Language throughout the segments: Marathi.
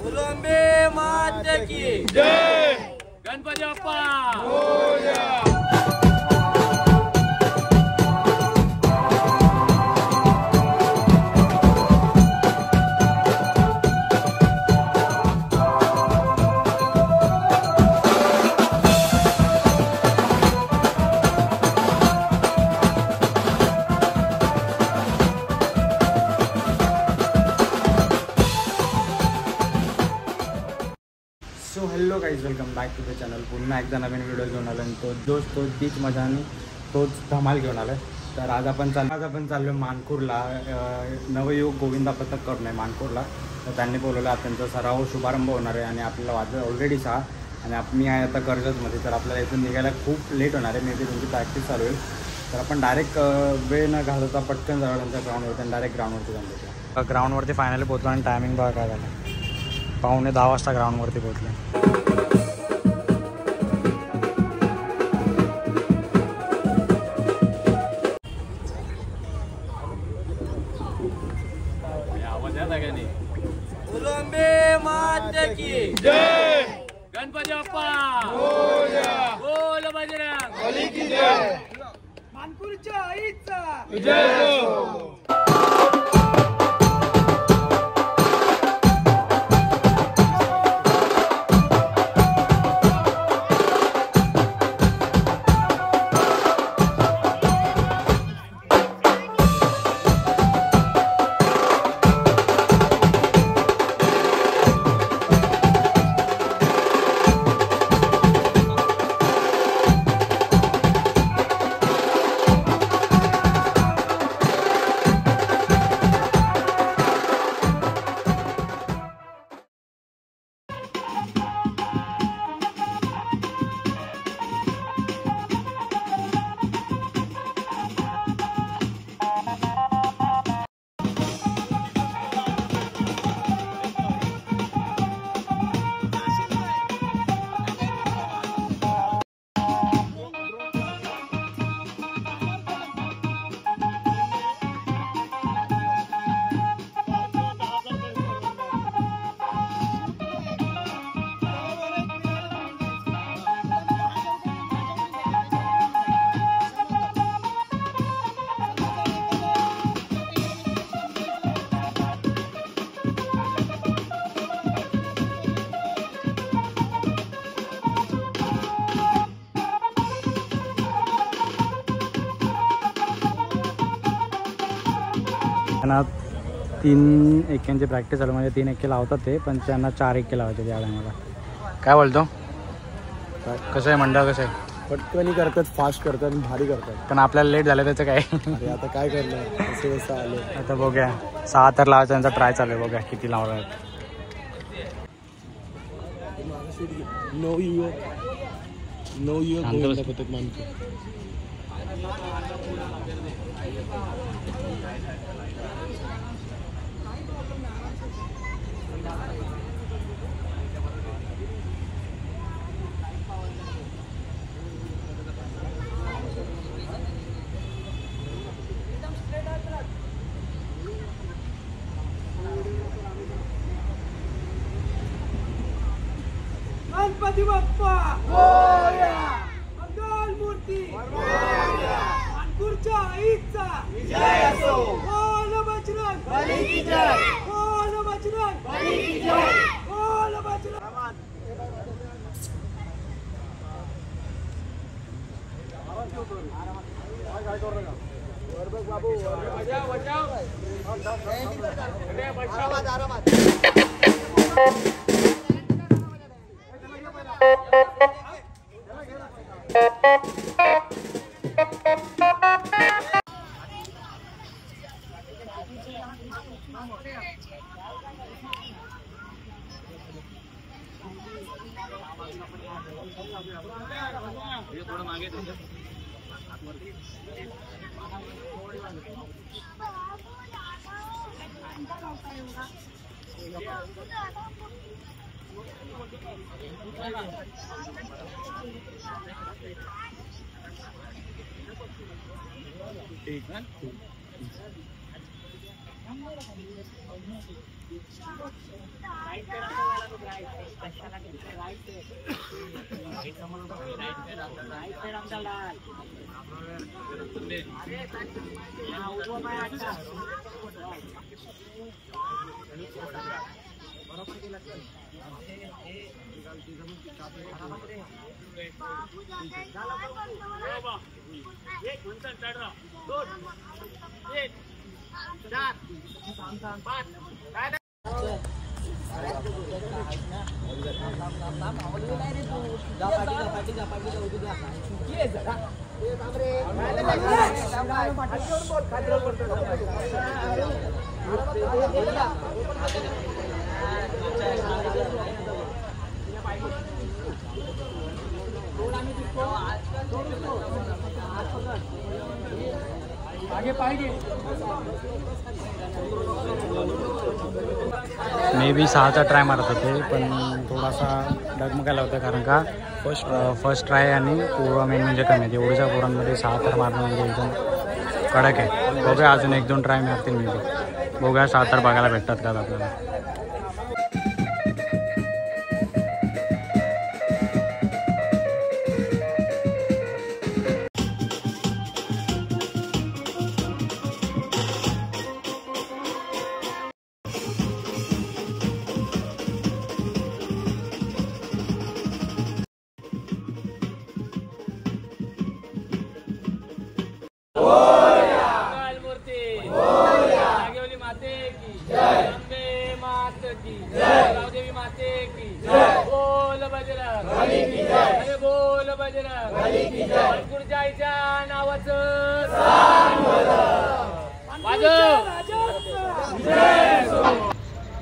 मुलंबे माते की जय. Ganpati Bappa Morya. So hello guys, welcome back to the channel. पुन्हा एकदा नवीन व्हिडिओ घेऊन आलो आणि तोच तीच मजा आणि तोच धमाल घेऊन आलो. तर आज आपण चाललो मानपूरला. नवयुग गोविंदा पथक करून आहे मानपूरला. तर त्यांनी बोलवलं, त्यांचा सराव शुभारंभ होणार आहे आणि आपल्याला वाजत ऑलरेडी 6 आणि मी आहे आता कर्जतमध्ये. तर आपल्याला इथून निघायला खूप लेट होणार आहे. मे बी तुमची प्रॅक्टिस चालू होईल. तर आपण डायरेक्ट वेळ न घालवता पटकन जाऊ त्यांच्या ग्राउंडवरती आणि डायरेक्ट ग्राउंडवरती जाऊन ग्राउंडवरती फायनली पोहोचलो आणि टायमिंग बघा काय झालं. 9:15 वाजता ग्राउंडवरती पोहोचले. मुलंबे माते की जय. गणपती बाप्पा मोरया. बोल बजरंग बली की जय. मानपूरच्या आईचा जय हो. त्यांना 3 एक्क्यांची प्रॅक्टिस झाली. म्हणजे 3 एक्के लावतात ते, पण त्यांना 4 एक्के लावायचे या टायमाला. काय बोलतो? कसं आहे मंडळ? कसं आहे? पटकनी करतात, फास्ट करतात, भारी करतात. पण आपल्याला लेट झालं त्याचं काय? आता काय करणार, असं आलं. आता बघूया 6 तर लावायचा त्यांचा ट्राय चालू आहे. बघूया किती लावणार. नो युग गोविंदा पथक मानतो. गणपती बाप्पा मोरया. मंगल मूर्ती मोरया. मानपूरच्या आईचा जय असो. बोल बजरंग बली की जय. बोल बजरंग बली की जय. बोल बजरंग. बाबू बचाव बचाव. थोडं मागे ठीक है। मे बी 6चा ट्राय मारत होते पण थोडासा डगमगायला होता कारण का फर्स्ट ट्राय आणि पूर्व मेन म्हणजे कमी आहे. एवढ्या पोरांमध्ये 6 तर मारणं म्हणजे एकदम कडक आहे. बघूया अजून 1-2 ट्राय मारतील मी बी. बघूया 6 तर बघायला भेटतात का आपल्याला.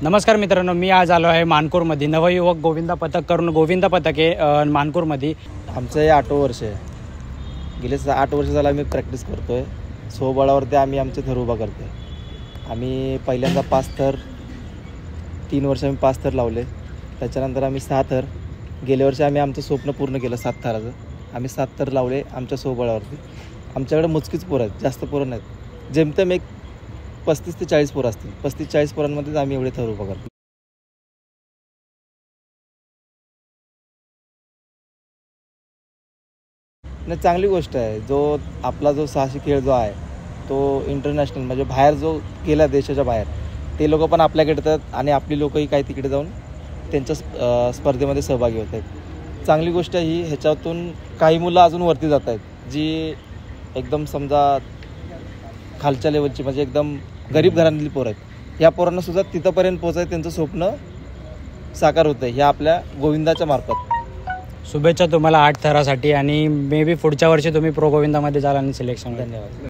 नमस्कार मित्रांनो, मी आज आलो आहे मानपूरमध्ये. नवयुवक गोविंदा पथक करून गोविंदा पथक आहे मानपूरमध्ये. आमचं हे 8वं वर्ष आहे. गेले 8 वर्ष झालं आम्ही प्रॅक्टिस करतो आहे. स्वबळावरती आम्ही आमचे थर उभा करतो आहे. आम्ही पहिल्यांदा 5 थर, 3 वर्ष आम्ही 5 थर लावले. त्याच्यानंतर आम्ही 6 थर. गेल्या वर्षी आम्ही आमचं स्वप्न पूर्ण केलं 7 थराचं. आम्ही 7 थर लावले आमच्या स्वबळावरती. आमच्याकडे मोजकीच पोरं आहेत, जास्त पोरं नाहीत. जेमतेम एक 35 ते 40 पोरं असतील. 35-40 पोरांमध्येच आम्ही एवढे थर उभा करतो. नाही, चांगली गोष्ट आहे. जो आपला जो साहसी खेळ जो आहे तो इंटरनॅशनल म्हणजे बाहेर जो गेला देशाच्या बाहेर, ते लोक पण आपल्याकडे येतात आणि आपली लोकही काही तिकडे जाऊन त्यांच्या स्पर्धेमध्ये सहभागी होत आहेत. चांगली गोष्ट ही. ह्याच्यातून काही मुलं अजून वरती जात आहेत, जी एकदम समजा खालच्या लेवलची म्हणजे एकदम गरीब घरांतली पोरं आहेत. ह्या पोरांना सुद्धा तिथंपर्यंत पोहोचायचं त्यांचं स्वप्न साकार होतं आहे ह्या आपल्या गोविंदाच्या मार्फत. शुभेच्छा तुम्हाला 8 थरासाठी आणि मे बी पुढच्या वर्षी तुम्ही प्रो गोविंदामध्ये जाल आणि सिलेक्शन. धन्यवाद.